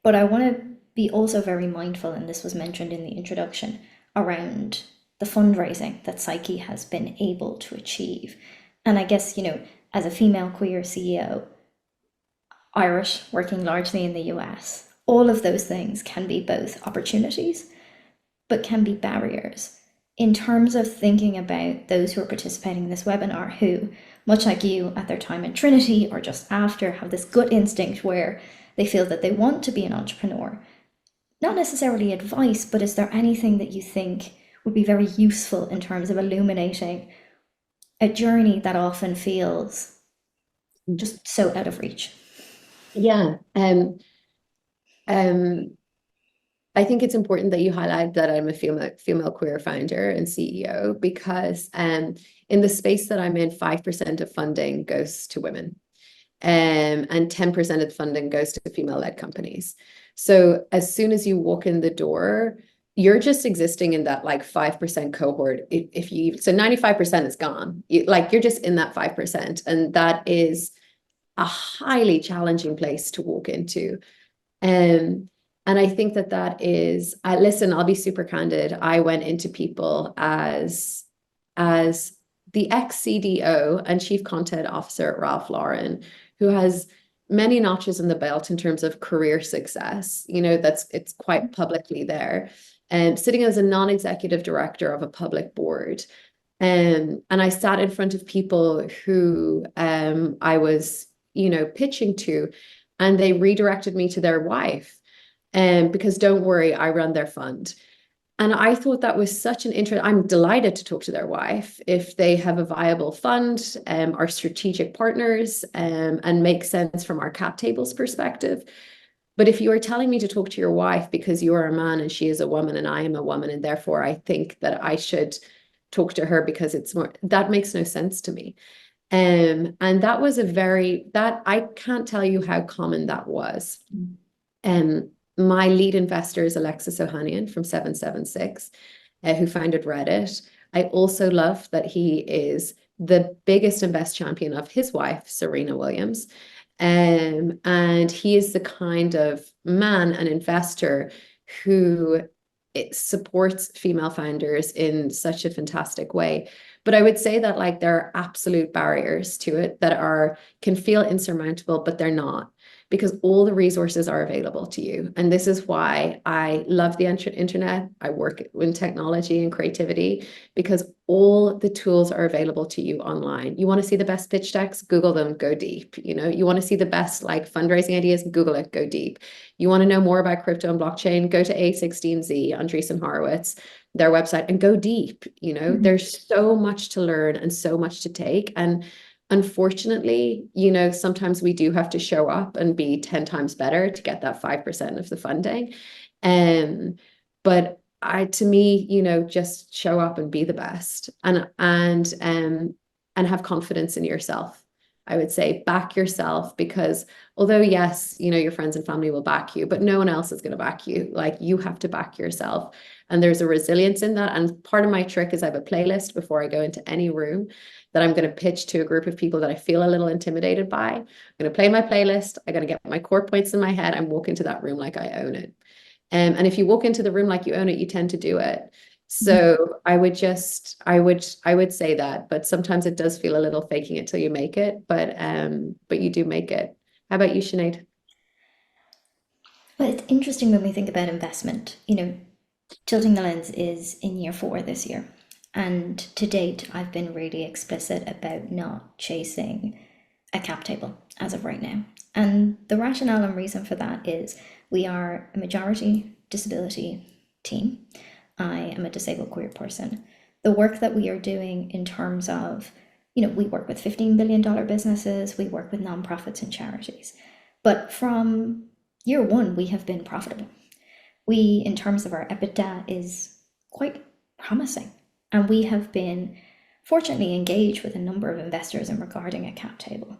[SPEAKER 2] But I want to be also very mindful, and this was mentioned in the introduction, around the fundraising that SYKY has been able to achieve. And I guess, you know, as a female queer CEO, Irish, working largely in the US, all of those things can be both opportunities but can be barriers. In terms of thinking about those who are participating in this webinar who, much like you at their time in Trinity or just after, have this gut instinct where they feel that they want to be an entrepreneur, not necessarily advice, but is there anything that you think would be very useful in terms of illuminating a journey that often feels just so out of reach?
[SPEAKER 3] Yeah. I think it's important that you highlight that I'm a female queer founder and CEO, because in the space that I'm in, 5% of funding goes to women, and 10% of the funding goes to female-led companies. So as soon as you walk in the door, you're just existing in that like 5% cohort. So 95% is gone. You're just in that 5%, and that is a highly challenging place to walk into. And I think that is, listen, I'll be super candid. I went into people as the ex-CDO and chief content officer at Ralph Lauren, who has many notches in the belt in terms of career success. You know, it's quite publicly there. And sitting as a non-executive director of a public board. And I sat in front of people who I was, you know, pitching to, and they redirected me to their wife. Because don't worry, I run their fund. And I thought that was such an interest. I'm delighted to talk to their wife if they have a viable fund, are strategic partners, and make sense from our cap tables perspective. But if you are telling me to talk to your wife because you are a man and she is a woman and I am a woman, and therefore I think that I should talk to her because it's more, that makes no sense to me. And that was that I can't tell you how common that was. My lead investor is Alexis Ohanian from 776, who founded Reddit. I also love that he is the biggest and best champion of his wife, Serena Williams. And he is the kind of man and investor who supports female founders in such a fantastic way. But I would say that like there are absolute barriers to it that can feel insurmountable, but they're not, because all the resources are available to you. And this is why I love the internet. I work in technology and creativity, because all the tools are available to you online. You want to see the best pitch decks, Google them, go deep. You know, you want to see the best like fundraising ideas, Google it, go deep. You want to know more about crypto and blockchain, go to A16Z, Andreessen Horowitz, their website, and go deep. You know, there's so much to learn and so much to take. And unfortunately, sometimes we do have to show up and be 10 times better to get that 5% of the funding. But to me, just show up and be the best, and have confidence in yourself. I would say back yourself, because although yes, your friends and family will back you, but no one else is going to back you. Like, you have to back yourself. And there's a resilience in that. And part of my trick is I have a playlist before I go into any room that I'm going to pitch to a group of people that I feel a little intimidated by. I'm going to play my playlist. I'm going to get my core points in my head and walk into that room like I own it. And if you walk into the room like you own it, you tend to do it. So I would say that, but sometimes it does feel a little faking it till you make it, but you do make it. How about you, Sinead?
[SPEAKER 2] Well, it's interesting when we think about investment. Tilting the Lens is in year 4 this year. And to date, I've been really explicit about not chasing a cap table as of right now. And the rationale and reason for that is we are a majority disability team. I am a disabled queer person. The work that we are doing in terms of, we work with $15 billion businesses, we work with nonprofits and charities. But from year 1, we have been profitable. We, in terms of our EBITDA, is quite promising. And we have been fortunately engaged with a number of investors in regarding a cap table.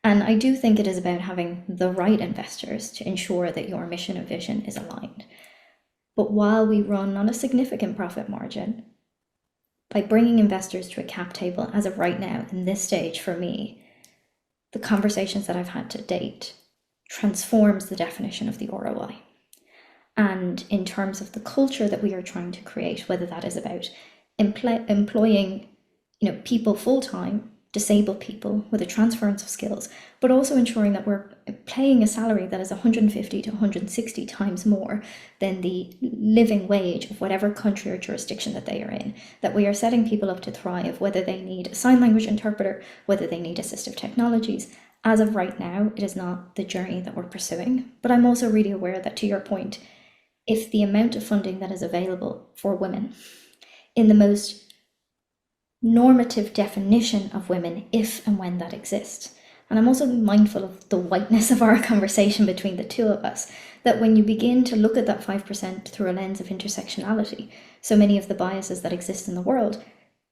[SPEAKER 2] And I do think it is about having the right investors to ensure that your mission and vision is aligned. But while we run on a significant profit margin, by bringing investors to a cap table as of right now, in this stage for me, the conversations that I've had to date transforms the definition of the ROI. And in terms of the culture that we are trying to create, whether that is about employing people full-time, disabled people with a transference of skills, but also ensuring that we're paying a salary that is 150 to 160 times more than the living wage of whatever country or jurisdiction that they are in, that we are setting people up to thrive, whether they need a sign language interpreter, whether they need assistive technologies. As of right now, it is not the journey that we're pursuing. But I'm also really aware that, to your point, if the amount of funding that is available for women in the most normative definition of women, if and when that exists. And I'm also mindful of the whiteness of our conversation between the two of us, that when you begin to look at that 5% through a lens of intersectionality, so many of the biases that exist in the world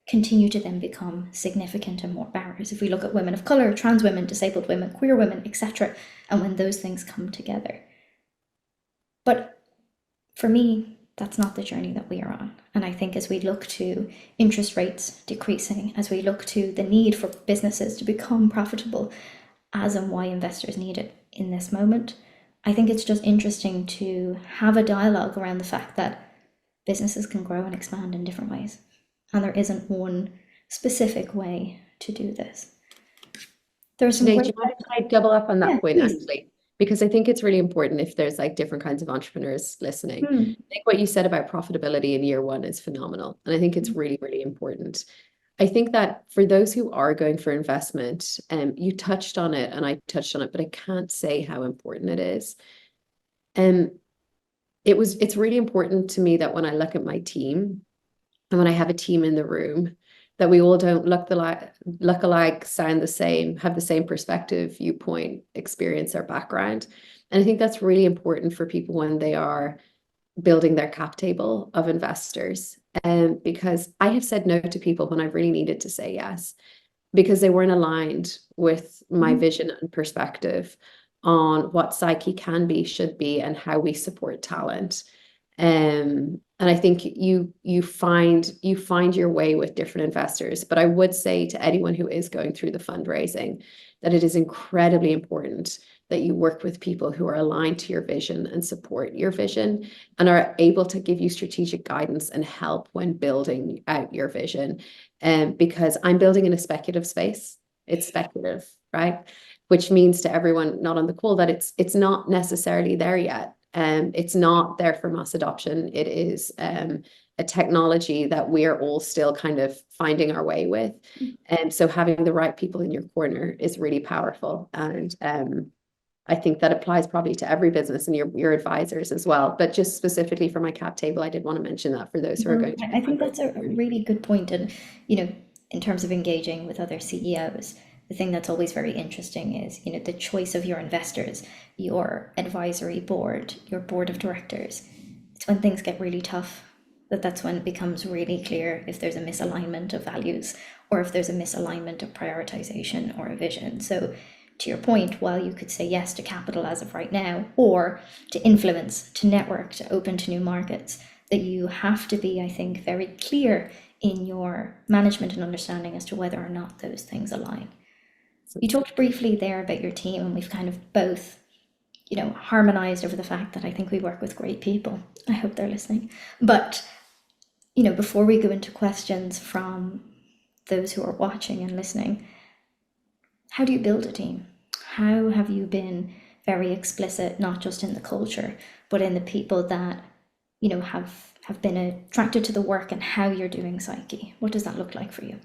[SPEAKER 2] continue to then become significant and more barriers. If we look at women of color, trans women, disabled women, queer women, etc., and when those things come together. But for me, that's not the journey that we are on. And I think as we look to interest rates decreasing, as we look to the need for businesses to become profitable, as and why investors need it in this moment, I think it's just interesting to have a dialogue around the fact that businesses can grow and expand in different ways. And there isn't one specific way to do this. There's some
[SPEAKER 3] Sinead, do you mind if I double up on that point,
[SPEAKER 2] please.
[SPEAKER 3] actually? Because I think it's really important if there's like different kinds of entrepreneurs listening. I think what you said about profitability in year 1 is phenomenal. And I think it's really, really important. I think that for those who are going for investment, you touched on it and I touched on it, but I can't say how important it is. It's really important to me that when I look at my team and when I have a team in the room, that we all don't look alike, sound the same, have the same perspective, viewpoint, experience, or background. And I think that's really important for people when they are building their cap table of investors. Because I have said no to people when I really needed to say yes, because they weren't aligned with my vision and perspective on what SYKY can be, should be, and how we support talent. And I think you find your way with different investors. But I would say to anyone who is going through the fundraising that it is incredibly important that you work with people who are aligned to your vision and support your vision and are able to give you strategic guidance and help when building out your vision. Because I'm building in a speculative space. It's speculative, right? Which means to everyone not on the call that it's not necessarily there yet. It's not there for mass adoption. It is a technology that we are all still kind of finding our way with. And so having the right people in your corner is really powerful. And I think that applies probably to every business and your advisors as well. But just specifically for my cap table, I did want to mention that for those who are going to.
[SPEAKER 2] I think that's a really good point. And, in terms of engaging with other CEOs, the thing that's always very interesting is, the choice of your investors, your advisory board, your board of directors. It's when things get really tough that's when it becomes really clear if there's a misalignment of values or if there's a misalignment of prioritization or a vision. So to your point, while you could say yes to capital as of right now, or to influence, to network, to open to new markets, that you have to be, I think, very clear in your management and understanding as to whether or not those things align. You talked briefly there about your team, and we've kind of both, harmonized over the fact that I think we work with great people. I hope they're listening. But, before we go into questions from those who are watching and listening, how do you build a team? How have you been very explicit, not just in the culture, but in the people that, have been attracted to the work and how you're doing SYKY? What does that look like for you?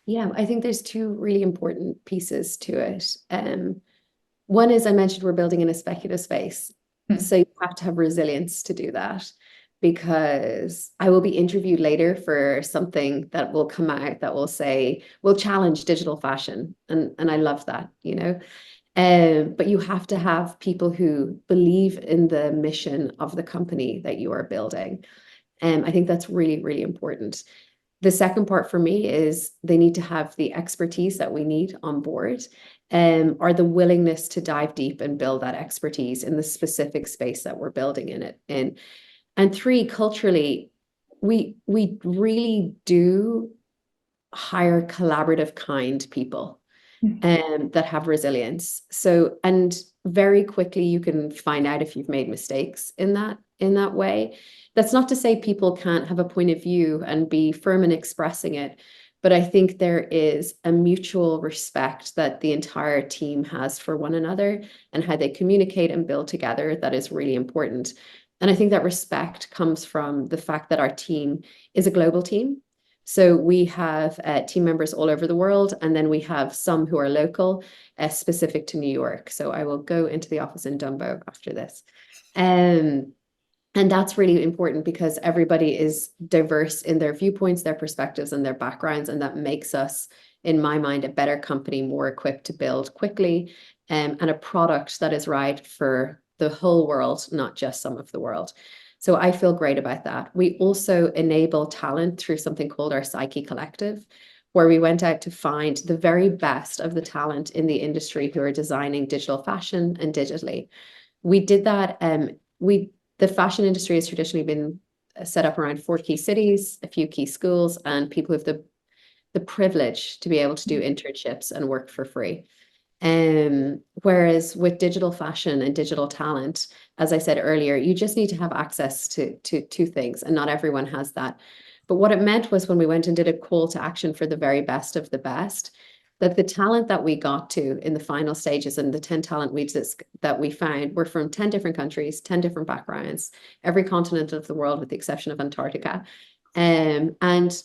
[SPEAKER 3] Yeah, I think there's two really important pieces to it. One is, I mentioned we're building in a speculative space. So you have to have resilience to do that, because I will be interviewed later for something that will come out that will say, we'll challenge digital fashion. And I love that, but you have to have people who believe in the mission of the company that you are building. I think that's really, really important. The second part for me is they need to have the expertise that we need on board, or the willingness to dive deep and build that expertise in the specific space that we're building in it. And three, culturally, we really do hire collaborative, kind people that have resilience. So, and very quickly you can find out if you've made mistakes in that way. That's not to say people can't have a point of view and be firm in expressing it, but I think there is a mutual respect that the entire team has for one another and how they communicate and build together that is really important. And I think that respect comes from the fact that our team is a global team. So we have team members all over the world, and then we have some who are local, specific to New York. So I will go into the office in Dumbo after this. And that's really important because everybody is diverse in their viewpoints, their perspectives, and their backgrounds. And that makes us, in my mind, a better company, more equipped to build quickly, and a product that is right for the whole world, not just some of the world. So I feel great about that. We also enable talent through something called our SYKY Collective, where we went out to find the very best of the talent in the industry who are designing digital fashion and digitally. We did that. The fashion industry has traditionally been set up around 4 key cities, a few key schools, and people who have the privilege to be able to do internships and work for free. Whereas with digital fashion and digital talent, as I said earlier, you just need to have access to two things, and not everyone has that. But what it meant was when we went and did a call to action for the very best of the best, that the talent that we got to in the final stages and the 10 talent weeds that we found were from 10 different countries, 10 different backgrounds, every continent of the world with the exception of Antarctica. And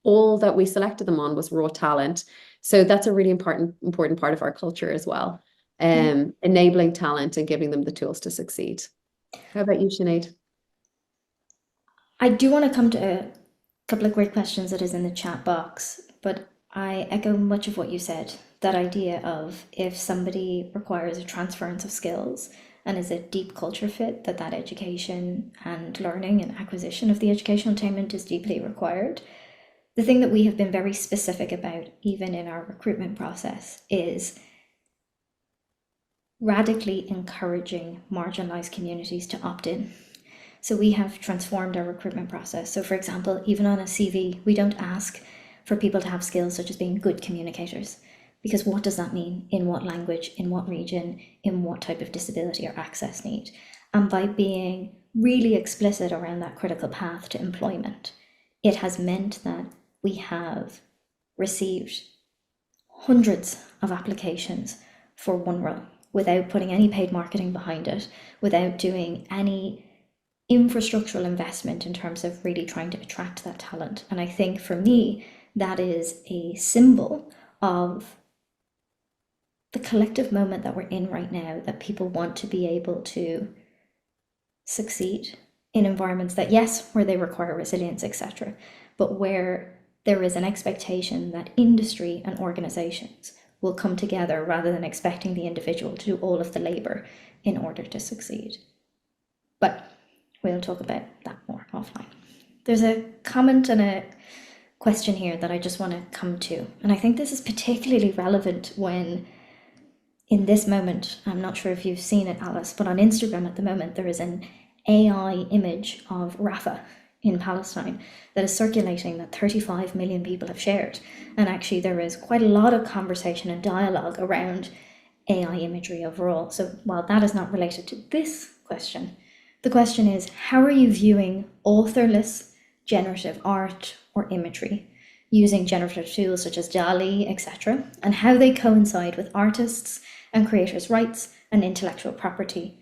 [SPEAKER 3] all that we selected them on was raw talent. So that's a really important part of our culture as well. Enabling talent and giving them the tools to succeed. How about you, Sinead?
[SPEAKER 2] I do want to come to a couple of great questions that is in the chat box, but I echo much of what you said. That idea of if somebody requires a transference of skills and is a deep culture fit, that education and learning and acquisition of the educational attainment is deeply required. The thing that we have been very specific about, even in our recruitment process, is radically encouraging marginalized communities to opt in. So we have transformed our recruitment process. So for example, even on a CV, we don't ask for people to have skills such as being good communicators, because what does that mean? In what language, in what region, in what type of disability or access need? And by being really explicit around that critical path to employment, it has meant that we have received hundreds of applications for one role without putting any paid marketing behind it, without doing any infrastructural investment in terms of really trying to attract that talent. And I think for me, that is a symbol of the collective moment that we're in right now, that people want to be able to succeed in environments that, yes, where they require resilience, etc., but where there is an expectation that industry and organizations will come together rather than expecting the individual to do all of the labor in order to succeed. But we'll talk about that more offline. There's a comment and a question here that I just want to come to. And I think this is particularly relevant when, in this moment, I'm not sure if you've seen it, Alice, but on Instagram at the moment, there is an AI image of Rafah in Palestine that is circulating that 35 million people have shared. And actually there is quite a lot of conversation and dialogue around AI imagery overall. So while that is not related to this question, the question is, how are you viewing authorless generative art or imagery using generative tools such as DALL-E, etc., and how they coincide with artists and creators' rights and intellectual property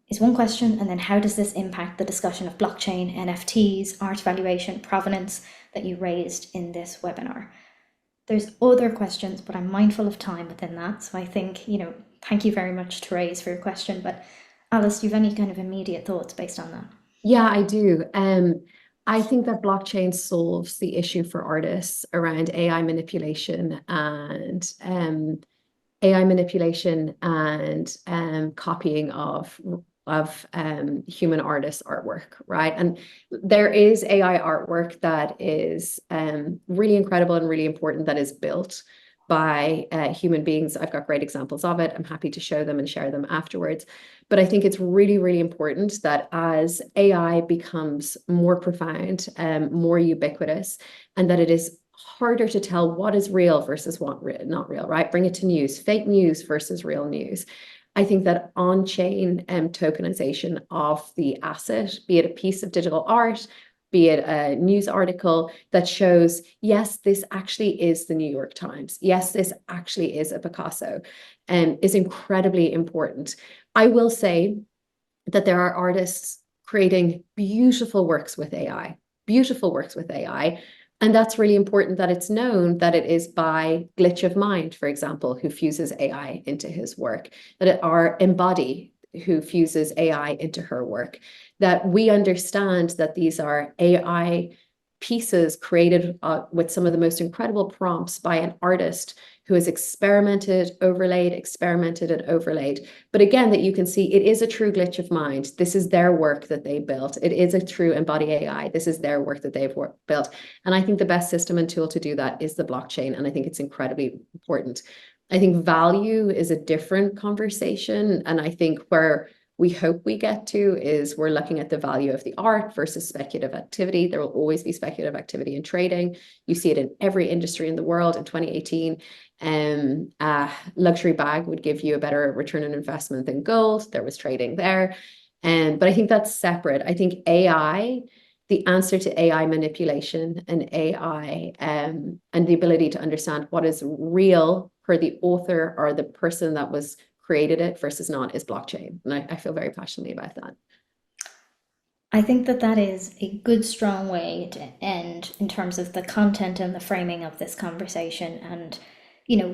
[SPEAKER 2] is one question. And then how does this impact the discussion of blockchain, NFTs, art valuation, provenance that you raised in this webinar? There's other questions, but I'm mindful of time within that. So I think, thank you very much, Therese, for your question. But Alice, do you have any kind of immediate thoughts based on that?
[SPEAKER 3] Yeah, I do. I think that blockchain solves the issue for artists around AI manipulation and copying of human artists' artwork, right? And there is AI artwork that is really incredible and really important that is built by human beings. I've got great examples of it. I'm happy to show them and share them afterwards. But I think it's really, really important that as AI becomes more profound, more ubiquitous, and that it is harder to tell what is real versus what not real, right? Bring it to news, fake news versus real news. I think that on-chain tokenization of the asset, be it a piece of digital art, be it a news article that shows, yes, this actually is the New York Times. Yes, this actually is a Picasso, is incredibly important. I will say that there are artists creating beautiful works with AI. And that's really important that it's known that it is by Glitch of Mind, for example, who fuses AI into his work, that it are Embody, who fuses AI into her work, that we understand that these are AI pieces created with some of the most incredible prompts by an artist who has experimented, overlaid. But again, that you can see it is a true glitch of mind. This is their work that they built. It is a true Embody AI. This is their work that they've built. And I think the best system and tool to do that is the blockchain. And I think it's incredibly important. I think value is a different conversation. And I think where we hope we get to is we're looking at the value of the art versus speculative activity. There will always be speculative activity in trading. You see it in every industry in the world. In 2018, a luxury bag would give you a better return on investment than gold. There was trading there. But I think that's separate. I think AI, the answer to AI manipulation and AI and the ability to understand what is real for the author or the person that was created it versus not is blockchain. And I feel very passionately about that.
[SPEAKER 2] I think that is a good, strong way to end in terms of the content and the framing of this conversation. And,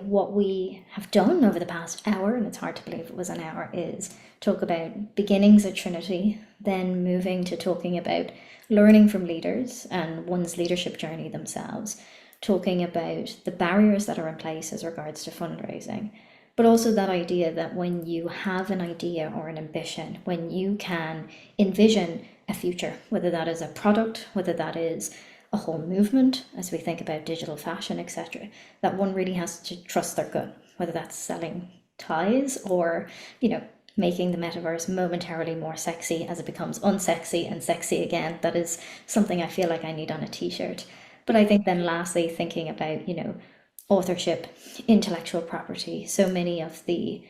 [SPEAKER 2] what we have done over the past hour, and it's hard to believe it was an hour, is talk about beginnings at Trinity, then moving to talking about learning from leaders and one's leadership journey themselves, talking about the barriers that are in place as regards to fundraising, but also that idea that when you have an idea or an ambition, when you can envision a future, whether that is a product, whether that is a whole movement, as we think about digital fashion, etc., that one really has to trust their gut, whether that's selling ties or, making the metaverse momentarily more sexy as it becomes unsexy and sexy again. That is something I feel like I need on a t-shirt. But I think then lastly, thinking about, authorship, intellectual property, so many of the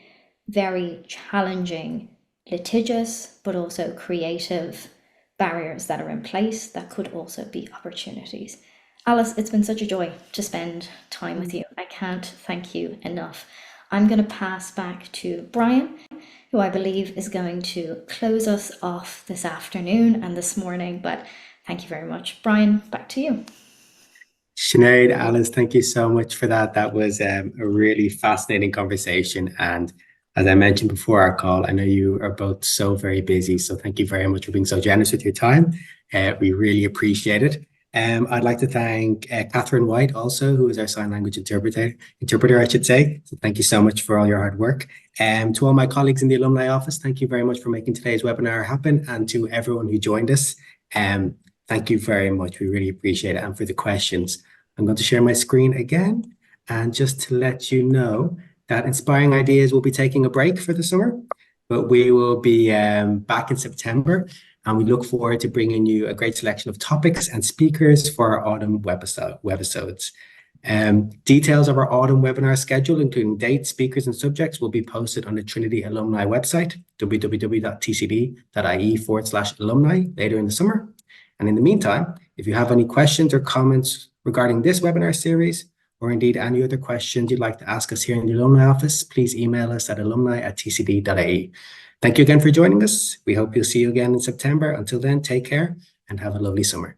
[SPEAKER 2] very challenging, litigious, but also creative barriers that are in place that could also be opportunities. Alice, it's been such a joy to spend time with you. I can't thank you enough. I'm going to pass back to Brian, who I believe is going to close us off this afternoon and this morning, but thank you very much. Brian, back to you.
[SPEAKER 1] Sinead, Alice, thank you so much for that. That was a really fascinating conversation. And as I mentioned before our call, I know you are both so very busy. So thank you very much for being so generous with your time. We really appreciate it. I'd like to thank Catherine White also, who is our sign language interpreter, I should say. So thank you so much for all your hard work. To all my colleagues in the alumni office, thank you very much for making today's webinar happen. And to everyone who joined us, thank you very much. We really appreciate it. And for the questions, I'm going to share my screen again. And just to let you know that Inspiring Ideas will be taking a break for the summer, but we will be back in September. And we look forward to bringing you a great selection of topics and speakers for our autumn webisodes. Details of our autumn webinar schedule, including dates, speakers, and subjects, will be posted on the Trinity alumni website, www.tcd.ie/alumni, later in the summer. And in the meantime, if you have any questions or comments regarding this webinar series, or indeed any other questions you'd like to ask us here in the alumni office, please email us at alumni@tcd.ie. Thank you again for joining us. We hope you'll see you again in September. Until then, take care and have a lovely summer.